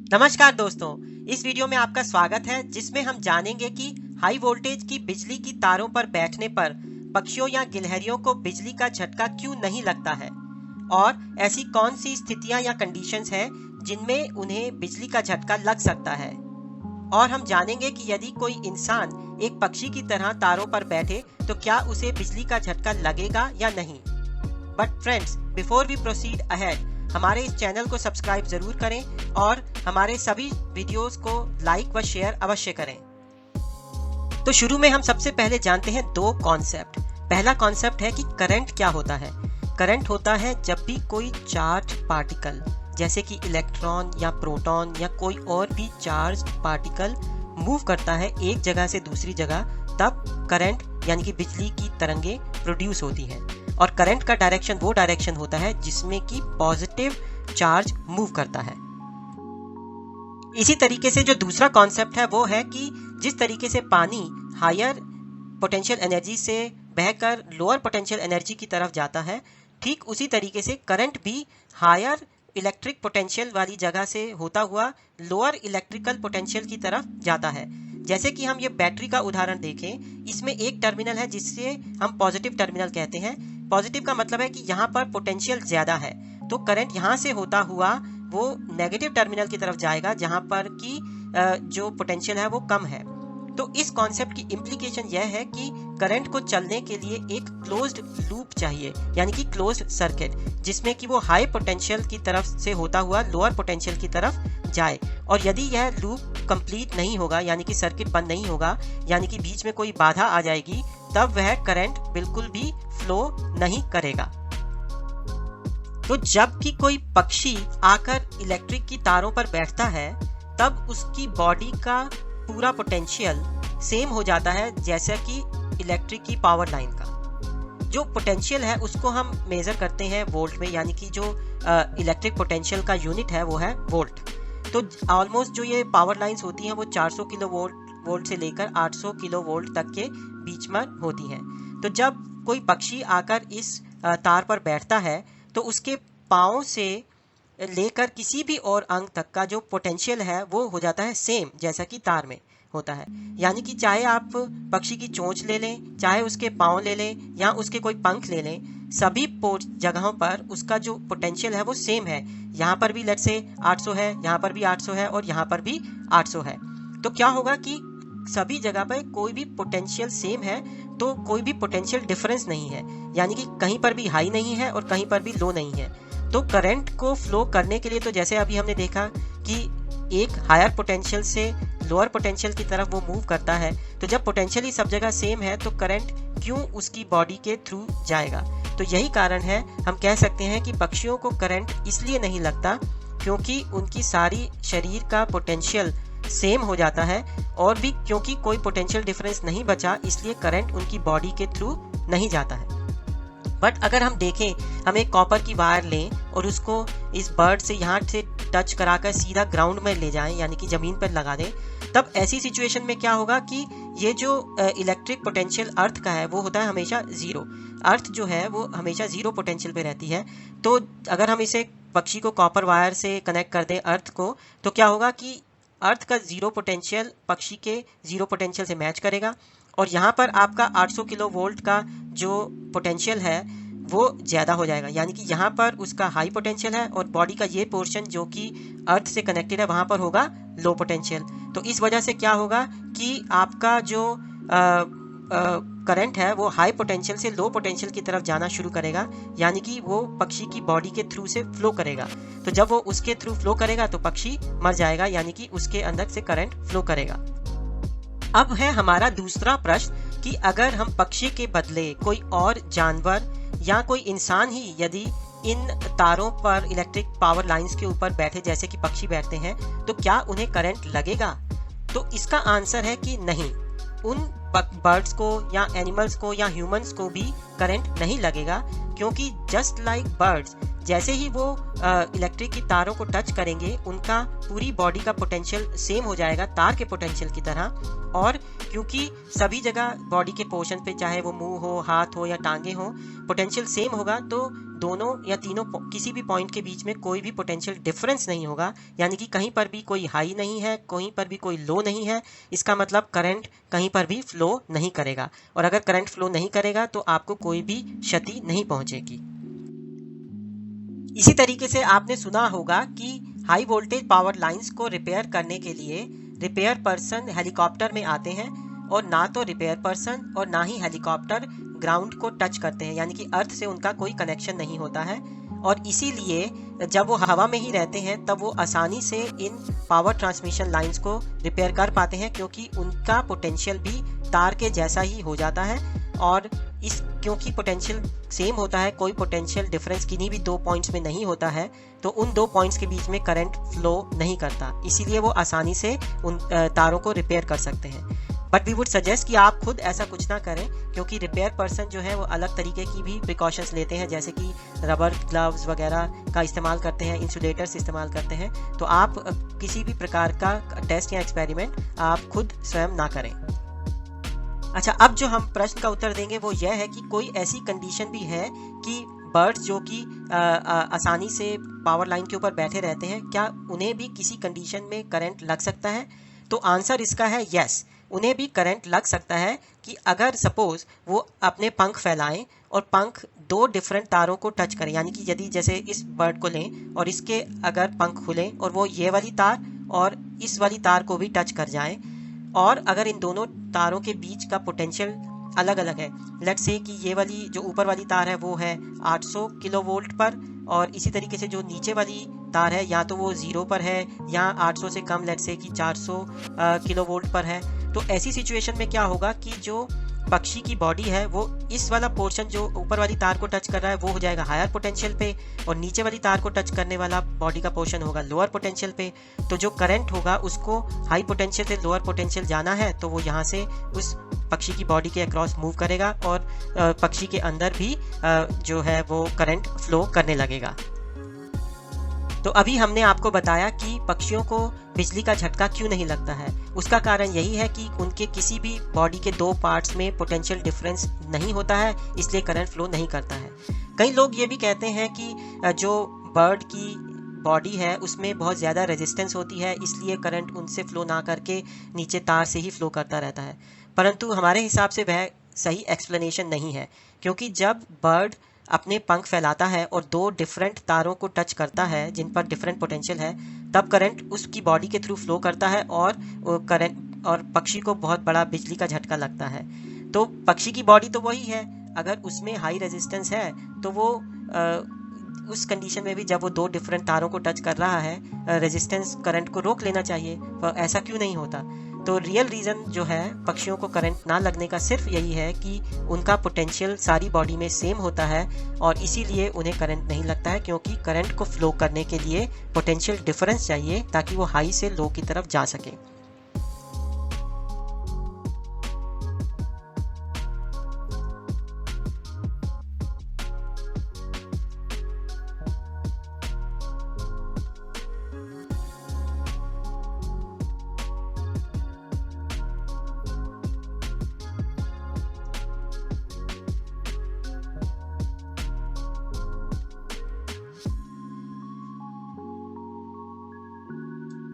नमस्कार दोस्तों, इस वीडियो में आपका स्वागत है जिसमें हम जानेंगे कि हाई वोल्टेज की बिजली की तारों पर बैठने पर पक्षियों या गिलहरियों को बिजली का झटका क्यों नहीं लगता है और ऐसी कौन सी स्थितियां या कंडीशंस हैं जिनमें उन्हें बिजली का झटका लग सकता है। और हम जानेंगे कि यदि कोई इंसान एक पक्षी की तरह तारों पर बैठे तो क्या उसे बिजली का झटका लगेगा या नहीं। But friends, before we proceed ahead, हमारे इस चैनल को सब्सक्राइब जरूर करें और हमारे सभी वीडियोस को लाइक व शेयर अवश्य करें। तो शुरू में हम सबसे पहले जानते हैं दो कॉन्सेप्ट। पहला कॉन्सेप्ट है कि करंट क्या होता है। करंट होता है जब भी कोई चार्ज पार्टिकल जैसे कि इलेक्ट्रॉन या प्रोटॉन या कोई और भी चार्ज पार्टिकल मूव करता है एक जगह से दूसरी जगह, तब करंट यानी कि बिजली की तरंगें प्रोड्यूस होती हैं। और करंट का डायरेक्शन वो डायरेक्शन होता है जिसमें कि पॉजिटिव चार्ज मूव करता है। इसी तरीके से जो दूसरा कॉन्सेप्ट है वो है कि जिस तरीके से पानी हायर पोटेंशियल एनर्जी से बहकर लोअर पोटेंशियल एनर्जी की तरफ जाता है, ठीक उसी तरीके से करंट भी हायर इलेक्ट्रिक पोटेंशियल वाली जगह से होता हुआ लोअर इलेक्ट्रिकल पोटेंशियल की तरफ जाता है। जैसे कि हम ये बैटरी का उदाहरण देखें, इसमें एक टर्मिनल है जिससे हम पॉजिटिव टर्मिनल कहते हैं। पॉजिटिव का मतलब है कि यहाँ पर पोटेंशियल ज्यादा है, तो करंट यहाँ से होता हुआ वो नेगेटिव टर्मिनल की तरफ जाएगा जहाँ पर कि जो पोटेंशियल है वो कम है। तो इस कॉन्सेप्ट की इम्प्लीकेशन यह है कि करंट को चलने के लिए एक क्लोज्ड लूप चाहिए, यानी कि क्लोज्ड सर्किट, जिसमें कि वो हाई पोटेंशियल की तरफ से होता हुआ लोअर पोटेंशियल की तरफ जाए। और यदि यह लूप कंप्लीट नहीं होगा, यानी कि सर्किट बंद नहीं होगा, यानी कि बीच में कोई बाधा आ जाएगी, तब वह करंट बिल्कुल भी फ्लो नहीं करेगा। तो जब भी कोई पक्षी आकर इलेक्ट्रिक की तारों पर बैठता है, तब उसकी बॉडी का पूरा पोटेंशियल सेम हो जाता है जैसा कि इलेक्ट्रिक की पावर लाइन का। जो पोटेंशियल है उसको हम मेजर करते हैं वोल्ट में, यानी कि जो इलेक्ट्रिक पोटेंशियल का यूनिट है वो है वोल्ट। तो ऑलमोस्ट जो ये पावर लाइंस होती हैं वो 400 किलो वोल्ट से लेकर 800 किलो वोल्ट तक के बीच में होती हैं। तो जब कोई पक्षी आकर इस तार पर बैठता है तो उसके पाँव से लेकर किसी भी और अंग तक का जो पोटेंशियल है वो हो जाता है सेम जैसा कि तार में होता है। यानी कि चाहे आप पक्षी की चोंच ले लें, चाहे उसके पाँव ले लें या उसके कोई पंख ले लें, सभी जगहों पर उसका जो पोटेंशियल है वो सेम है। यहाँ पर भी लेट्स से 800 है, यहाँ पर भी 800 है और यहाँ पर भी 800 है। तो क्या होगा कि सभी जगह पर कोई भी पोटेंशियल सेम है, तो कोई भी पोटेंशियल डिफरेंस नहीं है, यानी कि कहीं पर भी हाई नहीं है और कहीं पर भी लो नहीं है। तो करंट को फ्लो करने के लिए, तो जैसे अभी हमने देखा कि एक हायर पोटेंशियल से लोअर पोटेंशियल की तरफ वो मूव करता है, तो जब पोटेंशियल ही सब जगह सेम है तो करंट क्यों उसकी बॉडी के थ्रू जाएगा। तो यही कारण है, हम कह सकते हैं कि पक्षियों को करंट इसलिए नहीं लगता क्योंकि उनकी सारी शरीर का पोटेंशियल सेम हो जाता है, और भी क्योंकि कोई पोटेंशियल डिफरेंस नहीं बचा, इसलिए करंट उनकी बॉडी के थ्रू नहीं जाता है। बट अगर हम देखें, हम एक कॉपर की वायर लें और उसको इस बर्ड से यहाँ से टच कराकर सीधा ग्राउंड में ले जाएं, यानी कि ज़मीन पर लगा दें, तब ऐसी सिचुएशन में क्या होगा कि ये जो इलेक्ट्रिक पोटेंशियल अर्थ का है वो होता है हमेशा ज़ीरो। अर्थ जो है वो हमेशा ज़ीरो पोटेंशियल पे रहती है। तो अगर हम इसे पक्षी को कॉपर वायर से कनेक्ट कर दें अर्थ को, तो क्या होगा कि अर्थ का ज़ीरो पोटेंशियल पक्षी के ज़ीरो पोटेंशियल से मैच करेगा, और यहाँ पर आपका 800 किलो वोल्ट का जो पोटेंशियल है वो ज़्यादा हो जाएगा, यानी कि यहाँ पर उसका हाई पोटेंशियल है और बॉडी का ये पोर्शन जो कि अर्थ से कनेक्टेड है वहाँ पर होगा लो पोटेंशियल। तो इस वजह से क्या होगा कि आपका जो करंट है वो हाई पोटेंशियल से लो पोटेंशियल की तरफ जाना शुरू करेगा, यानी कि वो पक्षी की बॉडी के थ्रू से फ्लो करेगा। तो जब वो उसके थ्रू फ्लो करेगा तो पक्षी मर जाएगा, यानी कि उसके अंदर से करंट फ्लो करेगा। अब है हमारा दूसरा प्रश्न कि अगर हम पक्षी के बदले कोई और जानवर या कोई इंसान ही यदि इन तारों पर इलेक्ट्रिक पावर लाइंस के ऊपर बैठे जैसे कि पक्षी बैठते हैं, तो क्या उन्हें करंट लगेगा। तो इसका आंसर है कि नहीं, उन बर्ड्स को या एनिमल्स को या ह्यूमंस को भी करंट नहीं लगेगा, क्योंकि जस्ट लाइक बर्ड्स, जैसे ही वो इलेक्ट्रिक की तारों को टच करेंगे, उनका पूरी बॉडी का पोटेंशियल सेम हो जाएगा तार के पोटेंशियल की तरह। और क्योंकि सभी जगह बॉडी के पोर्शन पे, चाहे वो मुंह हो, हाथ हो या टांगे हो, पोटेंशियल सेम होगा, तो दोनों या तीनों किसी भी पॉइंट के बीच में कोई भी पोटेंशियल डिफरेंस नहीं होगा। यानी कि कहीं पर भी कोई हाई नहीं है, कहीं पर भी कोई लो नहीं है। इसका मतलब करंट कहीं पर भी फ्लो नहीं करेगा, और अगर करंट फ्लो नहीं करेगा तो आपको कोई भी क्षति नहीं पहुंचेगी। इसी तरीके से आपने सुना होगा कि हाई वोल्टेज पावर लाइंस को रिपेयर करने के लिए रिपेयर पर्सन हेलीकॉप्टर में आते हैं, और ना तो रिपेयर पर्सन और ना ही हेलीकॉप्टर ग्राउंड को टच करते हैं, यानी कि अर्थ से उनका कोई कनेक्शन नहीं होता है। और इसीलिए जब वो हवा में ही रहते हैं तब वो आसानी से इन पावर ट्रांसमिशन लाइंस को रिपेयर कर पाते हैं, क्योंकि उनका पोटेंशियल भी तार के जैसा ही हो जाता है। और क्योंकि पोटेंशियल सेम होता है, कोई पोटेंशियल डिफरेंस किन्हीं भी दो पॉइंट्स में नहीं होता है, तो उन दो पॉइंट्स के बीच में करंट फ्लो नहीं करता। इसीलिए वो आसानी से उन तारों को रिपेयर कर सकते हैं। बट वी वुड सजेस्ट कि आप खुद ऐसा कुछ ना करें, क्योंकि रिपेयर पर्सन जो है वो अलग तरीके की भी प्रिकॉशंस लेते हैं, जैसे कि रबर ग्लव्स वगैरह का इस्तेमाल करते हैं, इंसुलेटर्स इस्तेमाल करते हैं। तो आप किसी भी प्रकार का टेस्ट या एक्सपेरिमेंट आप खुद स्वयं ना करें। अच्छा, अब जो हम प्रश्न का उत्तर देंगे वो यह है कि कोई ऐसी कंडीशन भी है कि बर्ड्स जो कि आसानी से पावर लाइन के ऊपर बैठे रहते हैं, क्या उन्हें भी किसी कंडीशन में करंट लग सकता है? तो आंसर इसका है यस, उन्हें भी करंट लग सकता है। कि अगर सपोज वो अपने पंख फैलाएं और पंख दो डिफरेंट तारों को टच करें, यानी कि यदि जैसे इस बर्ड को लें और इसके अगर पंख खुलें और वो ये वाली तार और इस वाली तार को भी टच कर जाएं, और अगर इन दोनों तारों के बीच का पोटेंशियल अलग अलग है, लेट्स से कि ये वाली जो ऊपर वाली तार है वो है 800 किलोवोल्ट पर, और इसी तरीके से जो नीचे वाली तार है या तो वो 0 पर है या 800 से कम, लेट्स से कि 400 किलोवोल्ट पर है। तो ऐसी सिचुएशन में क्या होगा कि जो पक्षी की बॉडी है वो इस वाला पोर्शन जो ऊपर वाली तार को टच कर रहा है वो हो जाएगा हायर पोटेंशियल पे, और नीचे वाली तार को टच करने वाला बॉडी का पोर्शन होगा लोअर पोटेंशियल पे। तो जो करंट होगा उसको हाई पोटेंशियल से लोअर पोटेंशियल जाना है, तो वो यहाँ से उस पक्षी की बॉडी के अक्रॉस मूव करेगा और पक्षी के अंदर भी जो है वो करंट फ्लो करने लगेगा। तो अभी हमने आपको बताया कि पक्षियों को बिजली का झटका क्यों नहीं लगता है। उसका कारण यही है कि उनके किसी भी बॉडी के दो पार्ट्स में पोटेंशियल डिफरेंस नहीं होता है, इसलिए करंट फ्लो नहीं करता है। कई लोग ये भी कहते हैं कि जो बर्ड की बॉडी है उसमें बहुत ज़्यादा रेजिस्टेंस होती है, इसलिए करंट उनसे फ्लो ना करके नीचे तार से ही फ्लो करता रहता है। परंतु हमारे हिसाब से वह सही एक्सप्लेनेशन नहीं है, क्योंकि जब बर्ड अपने पंख फैलाता है और दो डिफरेंट तारों को टच करता है जिन पर डिफरेंट पोटेंशियल है, तब करंट उसकी बॉडी के थ्रू फ्लो करता है और करंट और पक्षी को बहुत बड़ा बिजली का झटका लगता है। तो पक्षी की बॉडी तो वही है, अगर उसमें हाई रेजिस्टेंस है तो वो उस कंडीशन में भी जब वो दो डिफरेंट तारों को टच कर रहा है, रेजिस्टेंस करंट को रोक लेना चाहिए, पर ऐसा क्यों नहीं होता? तो रियल रीज़न जो है पक्षियों को करंट ना लगने का सिर्फ यही है कि उनका पोटेंशियल सारी बॉडी में सेम होता है, और इसीलिए उन्हें करंट नहीं लगता है, क्योंकि करंट को फ्लो करने के लिए पोटेंशियल डिफरेंस चाहिए ताकि वो हाई से लो की तरफ जा सके।